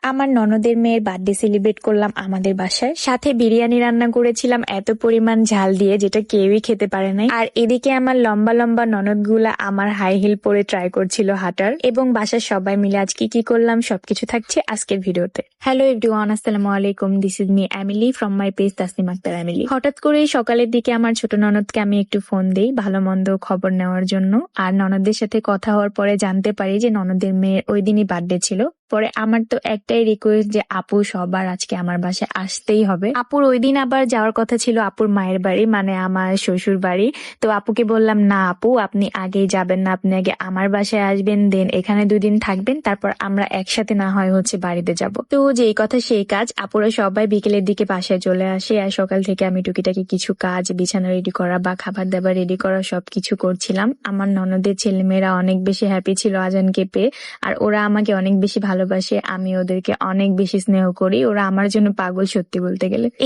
আমার ননদের মেয়ের বার্থডে সেলিব্রেট করলাম আমাদের বাসায়, সাথে বিরিয়ানি রান্না করেছিলাম এত পরিমাণ ঝাল দিয়ে যেটা কেউই খেতে পারে নাই। আর এদিকে আমার লম্বা লম্বা ননদগুলা আমার হাই হিল পরে ট্রাই করছিল হাঁটার। এবং বাসার সবাই মিলে আজকে কি করলাম সবকিছু থাকছে আজকের ভিডিওতে। হ্যালো এভরিওয়ান, আসসালামু আলাইকুম। This is me Emily from my page Tasnim Akter Emily. হঠাৎ করেই সকালের দিকে আমার ছোট ননদকে আমি একটু ফোন দেই ভালো মন্দ খবর নেওয়ার জন্য। আর ননদের সাথে কথা হওয়ার পরে জানতে পারি যে ননদের মেয়ের ওই দিনই বার্থডে ছিল। পরে আমার তো একটাই রিকোয়েস্ট যে আপু সবার আজকে আমার বাসায় আসতেই হবে। আপুর ওই দিন আবার যাওয়ার কথা ছিল আপুর মায়ের বাড়ি, মানে আমার শ্বশুর বাড়ি। তো আপুকে বললাম, না আপু আপনি আগেই যাবেন না, আপনি আগে আমার বাসায় আসবেন, দেন এখানে 2 দিন থাকবেন, তারপর আমরা একসাথে না হয় বাড়িতে যাব। তো যেই কথা সেই কাজ, আপুরা সবাই বিকেলের দিকে বাসায় চলে আসে। আর সকাল থেকে আমি টুকিটাকি কিছু কাজ, বিছানা রেডি করা বা খাবার দাবার রেডি করা সবকিছু করছিলাম। আমার ননদের ছেলেমেয়েরা অনেক বেশি হ্যাপি ছিল আজানকে পেয়ে। আর ওরা আমাকে অনেক বেশি ভালোবাসে, আমি ওদেরকে অনেক বেশি স্নেহ করি, ওরা আমার জন্য পাগল সত্যি বলতে গেলে।